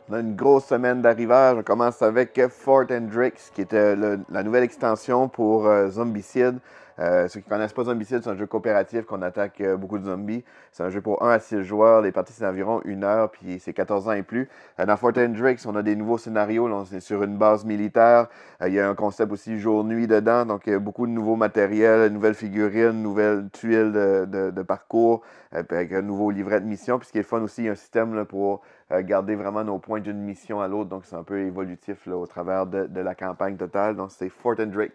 On a une grosse semaine d'arrivage. On commence avec Fort Hendrix, qui est la nouvelle extension pour Zombicide. Ceux qui ne connaissent pas Zombicide, c'est un jeu coopératif qu'on attaque beaucoup de zombies. C'est un jeu pour 1 à 6 joueurs. Les parties, c'est environ 1 heure, puis c'est 14 ans et plus. Dans Fort Hendrix, on a des nouveaux scénarios. Là, on est sur une base militaire. Il y a un concept aussi jour-nuit dedans. Donc, beaucoup de nouveaux matériels, nouvelles figurines, nouvelles tuiles de parcours, avec un nouveau livret de mission. Puis ce qui est le fun aussi, il y a un système là, pour garder vraiment nos points d'une mission à l'autre. Donc, c'est un peu évolutif là, au travers de la campagne totale. Donc, c'est Fort Hendrix.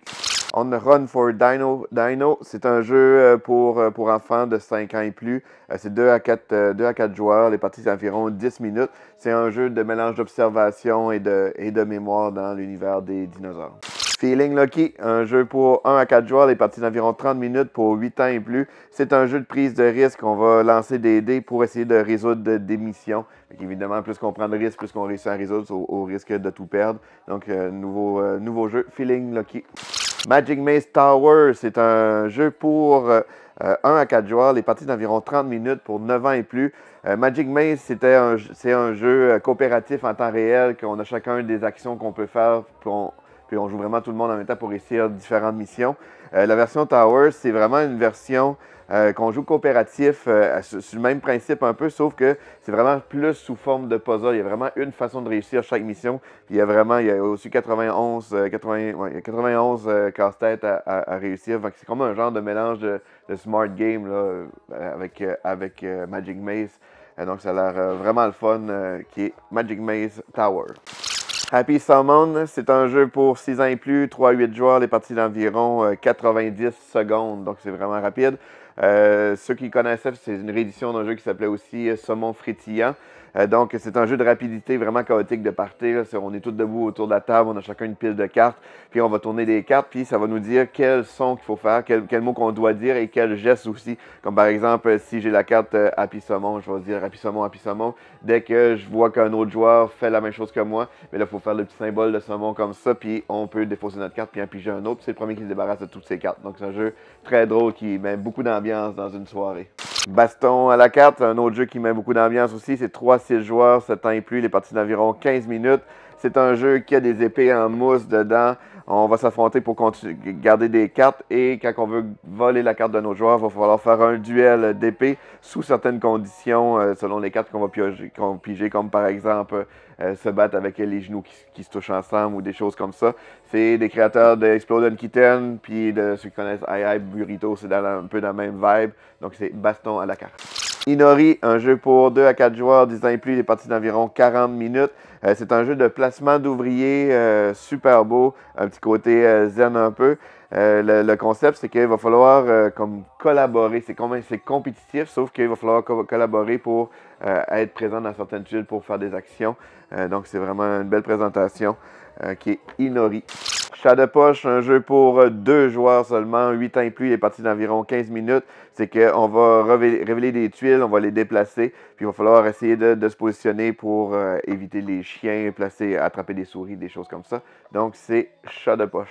On Run for Dino. Dino, c'est un jeu pour enfants de 5 ans et plus. C'est 2 à 4 joueurs. Les parties, c'est environ 10 minutes. C'est un jeu de mélange d'observation et de mémoire dans l'univers des dinosaures. Feeling Lucky, un jeu pour 1 à 4 joueurs, les parties d'environ 30 minutes pour 8 ans et plus. C'est un jeu de prise de risque. On va lancer des dés pour essayer de résoudre des missions. Donc, évidemment, plus qu'on prend de risques, plus qu'on réussit à résoudre au risque de tout perdre. Donc, nouveau jeu, Feeling Lucky. Magic Maze Tower, c'est un jeu pour 1 à 4 joueurs, les parties d'environ 30 minutes pour 9 ans et plus. Magic Maze, c'est un jeu coopératif en temps réel, qu'on a chacun des actions qu'on peut faire, puis on joue vraiment tout le monde en même temps pour réussir différentes missions. La version Tower, c'est vraiment une version qu'on joue coopératif sur le même principe un peu, sauf que c'est vraiment plus sous forme de puzzle. Il y a vraiment une façon de réussir chaque mission. Puis il y a aussi 91 casse-tête à réussir. C'est comme un genre de mélange de smart game là, avec Magic Maze. Donc ça a l'air vraiment le fun, qui est Magic Maze Tower. Happy Salmon, c'est un jeu pour 6 ans et plus, 3 à 8 joueurs, les parties d'environ 90 secondes, donc c'est vraiment rapide. Ceux qui connaissaient, c'est une réédition d'un jeu qui s'appelait aussi Saumon frétillant. Donc, c'est un jeu de rapidité vraiment chaotique de partie. Là. On est tous debout autour de la table, on a chacun une pile de cartes, puis on va tourner des cartes, puis ça va nous dire quels sons qu'il faut faire, quel mot qu'on doit dire et quel geste aussi. Comme par exemple, si j'ai la carte Happy Saumon, je vais dire Happy Saumon, Happy Saumon. Dès que je vois qu'un autre joueur fait la même chose que moi, mais là, il faut faire le petit symbole de saumon comme ça, puis on peut défausser notre carte, puis en piger un autre. C'est le premier qui se débarrasse de toutes ses cartes. Donc, c'est un jeu très drôle qui met beaucoup d'ambiance dans une soirée. Baston à la carte, un autre jeu qui met beaucoup d'ambiance aussi, c'est 3-6 joueurs, 7 ans et plus, les parties d'environ 15 minutes. C'est un jeu qui a des épées en mousse dedans. On va s'affronter pour garder des cartes et quand on veut voler la carte de nos joueurs, il va falloir faire un duel d'épée sous certaines conditions selon les cartes qu'on va piger, comme par exemple se battre avec les genoux qui se touchent ensemble ou des choses comme ça. C'est des créateurs d'Exploding Kitten, puis de ceux qui connaissent AI Burrito, c'est un peu dans la même vibe. Donc c'est baston à la carte. Inori, un jeu pour 2 à 4 joueurs, 10 ans et plus, des parties d'environ 40 minutes. C'est un jeu de placement d'ouvriers super beau, un petit côté zen un peu. Le concept, c'est qu'il va falloir comme collaborer. C'est compétitif, sauf qu'il va falloir collaborer pour être présent dans certaines tuiles pour faire des actions. Donc, c'est vraiment une belle présentation qui est Inori. Chat de poche, un jeu pour 2 joueurs seulement, 8 ans et plus, il est parti d'environ 15 minutes. C'est qu'on va révéler des tuiles, on va les déplacer, puis il va falloir essayer de se positionner pour éviter les chiens, attraper des souris, des choses comme ça. Donc, c'est Chat de poche.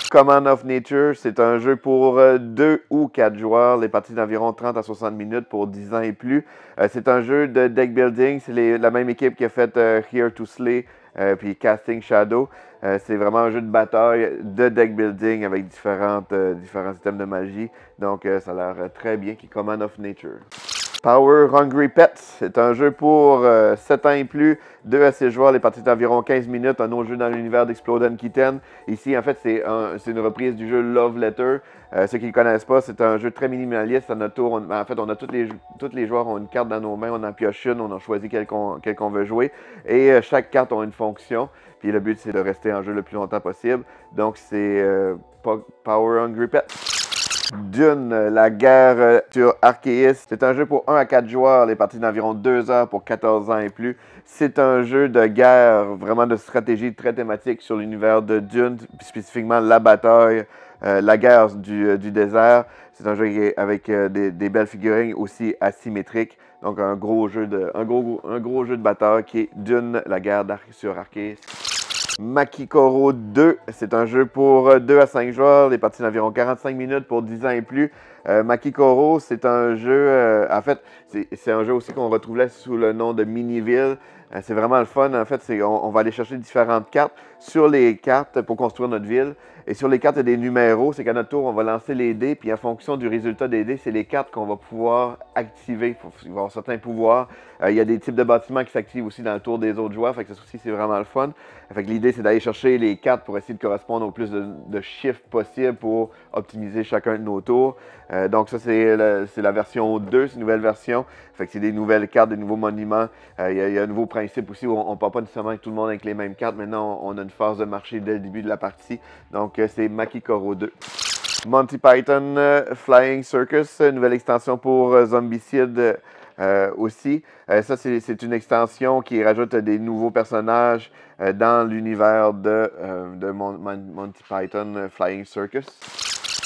Command of Nature, c'est un jeu pour 2 ou 4 joueurs, les parties d'environ 30 à 60 minutes pour 10 ans et plus. C'est un jeu de deck building, c'est la même équipe qui a fait Here to Slay, puis Casting Shadow. C'est vraiment un jeu de bataille, de deck building avec différents systèmes de magie. Donc, ça a l'air très bien, qui est Command of Nature. Power Hungry Pets, c'est un jeu pour 7 ans et plus, 2 à 6 joueurs, les parties d'environ 15 minutes, un autre jeu dans l'univers d'Exploding Kitten. Ici, en fait, c'est une reprise du jeu Love Letter. Ceux qui ne le connaissent pas, c'est un jeu très minimaliste. À notre tour, en fait, on a tous les joueurs ont une carte dans nos mains, on en pioche une, on a choisi quelle qu'on veut jouer. Et chaque carte a une fonction. Puis le but, c'est de rester en jeu le plus longtemps possible. Donc, c'est Power Hungry Pets. Dune, la guerre sur Arceus. C'est un jeu pour 1 à 4 joueurs, les parties d'environ 2 heures pour 14 ans et plus. C'est un jeu de guerre, vraiment de stratégie très thématique sur l'univers de Dune, spécifiquement la bataille, la guerre du désert. C'est un jeu avec des belles figurines aussi asymétriques. Donc un gros jeu de bataille qui est Dune, la guerre sur Arceus. Makikoro 2, c'est un jeu pour 2 à 5 joueurs, des parties d'environ 45 minutes pour 10 ans et plus. Makikoro, c'est un jeu, en fait, c'est un jeu aussi qu'on retrouvait sous le nom de Miniville. C'est vraiment le fun. En fait, on va aller chercher différentes cartes sur les cartes pour construire notre ville. Et sur les cartes, il y a des numéros. C'est qu'à notre tour, on va lancer les dés. Puis en fonction du résultat des dés, c'est les cartes qu'on va pouvoir activer. Il va y avoir certains pouvoirs. Il y a des types de bâtiments qui s'activent aussi dans le tour des autres joueurs. Fait que ça aussi, c'est vraiment le fun. Fait que l'idée, c'est d'aller chercher les cartes pour essayer de correspondre au plus de chiffres possible pour optimiser chacun de nos tours. Donc ça, c'est la version 2, c'est une nouvelle version. Fait que c'est des nouvelles cartes, des nouveaux monuments. Il y a un nouveau principe aussi où on ne part pas nécessairement avec tout le monde avec les mêmes cartes. Maintenant, on a une phase de marché dès le début de la partie. Donc c'est Maki Koro 2. Monty Python Flying Circus, nouvelle extension pour Zombicide aussi. Ça, c'est une extension qui rajoute des nouveaux personnages dans l'univers de Monty Python Flying Circus.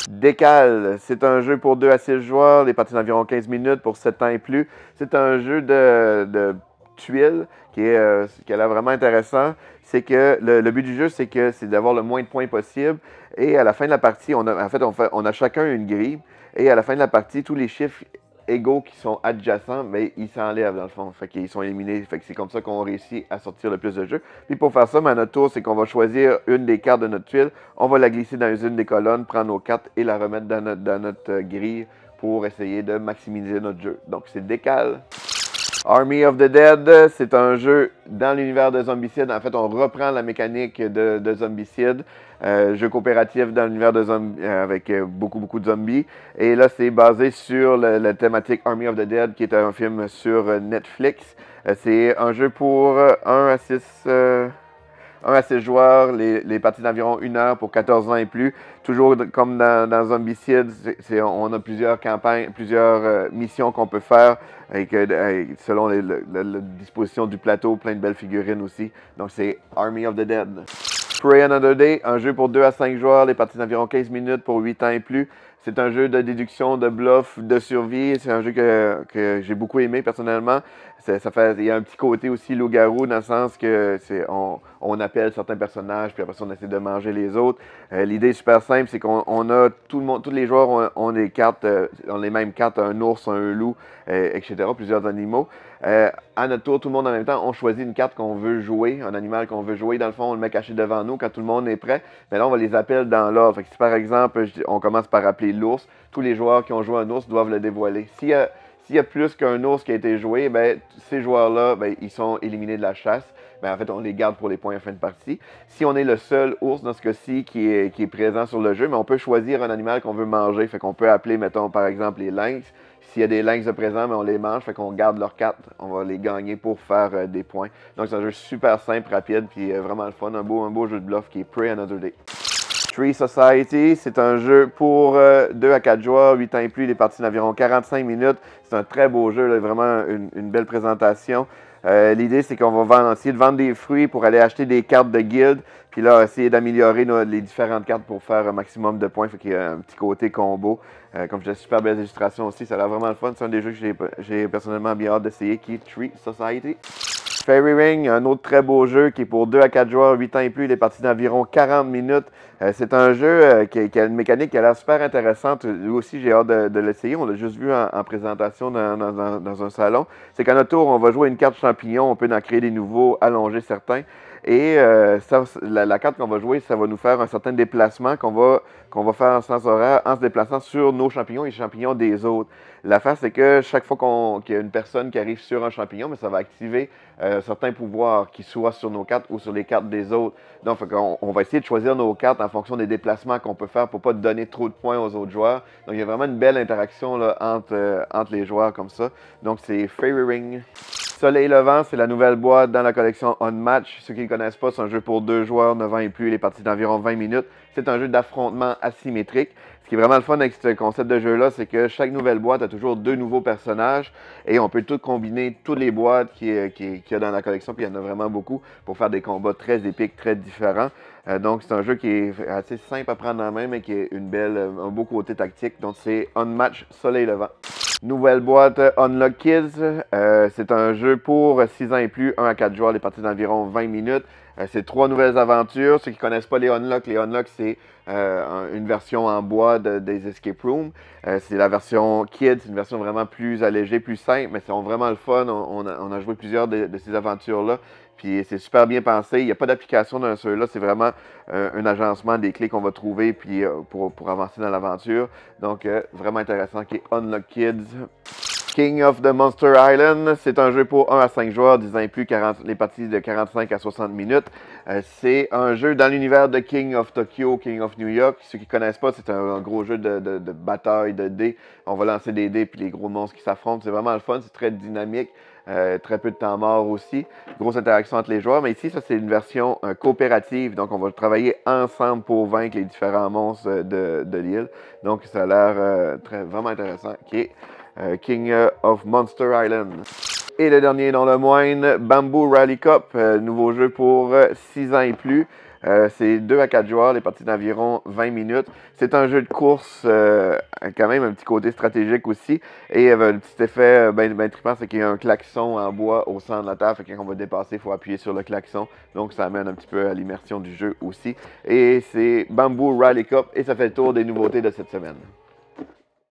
Décale, c'est un jeu pour 2 à 6 joueurs, les parties d'environ 15 minutes pour 7 ans et plus. C'est un jeu de tuiles qui a l'air vraiment intéressant. C'est que le but du jeu, c'est d'avoir le moins de points possible. Et à la fin de la partie, on a chacun une grille. Et à la fin de la partie, tous les chiffres égaux qui sont adjacents, mais ils s'enlèvent dans le fond. Fait qu'ils sont éliminés. Fait que c'est comme ça qu'on réussit à sortir le plus de jeux. Puis pour faire ça, à notre tour, c'est qu'on va choisir une des cartes de notre tuile. On va la glisser dans une des colonnes, prendre nos cartes et la remettre dans notre grille pour essayer de maximiser notre jeu. Donc c'est Décale. Army of the Dead, c'est un jeu dans l'univers de Zombicide. En fait, on reprend la mécanique de Zombicide. Jeu coopératif dans l'univers de zombies avec beaucoup de zombies. Et là, c'est basé sur la thématique Army of the Dead, qui est un film sur Netflix. C'est un jeu pour 1 à 6 joueurs, les parties d'environ 1 heure pour 14 ans et plus. Toujours comme dans Zombicide, on a plusieurs campagnes, plusieurs missions qu'on peut faire selon la disposition du plateau, plein de belles figurines aussi. Donc c'est Army of the Dead. Pray Another Day, un jeu pour 2 à 5 joueurs, les parties d'environ 15 minutes pour 8 ans et plus. C'est un jeu de déduction, de bluff, de survie. C'est un jeu que j'ai beaucoup aimé personnellement. Il y a un petit côté aussi loup-garou dans le sens que on appelle certains personnages puis après ça on essaie de manger les autres. L'idée est super simple, c'est qu'on a tous les joueurs ont des cartes, ont les mêmes cartes, un ours, un loup, etc. Plusieurs animaux. À notre tour, tout le monde en même temps, on choisit une carte qu'on veut jouer, un animal qu'on veut jouer. Dans le fond, on le met caché devant nous quand tout le monde est prêt. Mais là, on va les appeler dans l'ordre. Fait que si par exemple, on commence par appeler l'ours, tous les joueurs qui ont joué un ours doivent le dévoiler. S'il y a plus qu'un ours qui a été joué, ben, ces joueurs-là, ben, ils sont éliminés de la chasse. Ben, en fait, on les garde pour les points en fin de partie. Si on est le seul ours, dans ce cas-ci, qui est présent sur le jeu, mais on peut choisir un animal qu'on veut manger. Fait qu'on peut appeler, mettons, par exemple, les lynx. S'il y a des lynx de présent, mais on les mange, fait qu'on garde leurs cartes. On va les gagner pour faire des points. Donc, c'est un jeu super simple, rapide, puis vraiment le fun. Un beau jeu de bluff qui est Pray Another Day. Tree Society, c'est un jeu pour 2 à 4 joueurs, 8 ans et plus, les parties d'environ 45 minutes. C'est un très beau jeu, là, vraiment une belle présentation. L'idée, c'est qu'on va essayer de vendre des fruits pour aller acheter des cartes de guilde, puis là, essayer d'améliorer les différentes cartes pour faire un maximum de points. Fait qu'il y a un petit côté combo. Comme je dis, super belle illustration aussi, ça a l'air vraiment le fun. C'est un des jeux que j'ai personnellement bien hâte d'essayer, qui est Tree Society. Fairy Ring, un autre très beau jeu qui est pour 2 à 4 joueurs, 8 ans et plus, il est parti d'environ 40 minutes. C'est un jeu qui a une mécanique qui a l'air super intéressante. Lui aussi, j'ai hâte de l'essayer. On l'a juste vu en présentation dans un salon. C'est qu'à notre tour, on va jouer une carte champignon, on peut en créer des nouveaux, allonger certains. Et la carte qu'on va jouer, ça va nous faire un certain déplacement qu'on va faire en sens horaire en se déplaçant sur nos champignons et les champignons des autres. L'affaire, c'est que chaque fois qu'il y a une personne qui arrive sur un champignon, mais ça va activer certains pouvoirs qui soient sur nos cartes ou sur les cartes des autres. Donc, on va essayer de choisir nos cartes en fonction des déplacements qu'on peut faire pour ne pas donner trop de points aux autres joueurs. Donc, il y a vraiment une belle interaction là, entre les joueurs comme ça. Donc, c'est Fairy Ring. Soleil Levant, c'est la nouvelle boîte dans la collection Unmatch. Ceux qui ne connaissent pas, c'est un jeu pour 2 joueurs, 9 ans et plus, les parties d'environ 20 minutes. C'est un jeu d'affrontement asymétrique. Ce qui est vraiment le fun avec ce concept de jeu-là, c'est que chaque nouvelle boîte a toujours 2 nouveaux personnages et on peut tout combiner toutes les boîtes qu'il y a dans la collection, puis il y en a vraiment beaucoup, pour faire des combats très épiques, très différents. Donc c'est un jeu qui est assez simple à prendre en main, mais qui a un beau côté tactique. Donc c'est Unmatch Soleil Levant. Nouvelle boîte Unlock Kids. C'est un jeu pour 6 ans et plus, 1 à 4 joueurs, les parties d'environ 20 minutes. C'est 3 nouvelles aventures. Ceux qui ne connaissent pas les Unlock, c'est une version en bois des Escape Rooms. C'est la version Kids, une version vraiment plus allégée, plus simple, mais c'est vraiment le fun. On a joué plusieurs de ces aventures-là. Puis c'est super bien pensé. Il n'y a pas d'application dans ceux-là. C'est vraiment un agencement des clés qu'on va trouver puis, pour avancer dans l'aventure. Donc, vraiment intéressant qui est Unlock Kids. King of the Monster Island, c'est un jeu pour 1 à 5 joueurs, 10 ans et plus, les parties de 45 à 60 minutes. C'est un jeu dans l'univers de King of Tokyo, King of New York. Ceux qui ne connaissent pas, c'est un gros jeu de bataille de dés. On va lancer des dés puis les gros monstres qui s'affrontent. C'est vraiment le fun, c'est très dynamique. Très peu de temps mort aussi. Grosse interaction entre les joueurs. Mais ici, ça, c'est une version coopérative. Donc, on va travailler ensemble pour vaincre les différents monstres de l'île. Donc, ça a l'air vraiment intéressant. Qui est King of Monster Island. Et le dernier, non le moindre, Bamboo Rally Cup. Nouveau jeu pour 6 ans et plus. C'est 2 à 4 joueurs, les parties d'environ 20 minutes. C'est un jeu de course, quand même un petit côté stratégique aussi. Et le petit effet ben trippant, c'est qu'il y a un klaxon en bois au centre de la table. Fait que quand on va dépasser, il faut appuyer sur le klaxon. Donc ça amène un petit peu à l'immersion du jeu aussi. Et c'est Bamboo Rally Cup et ça fait le tour des nouveautés de cette semaine.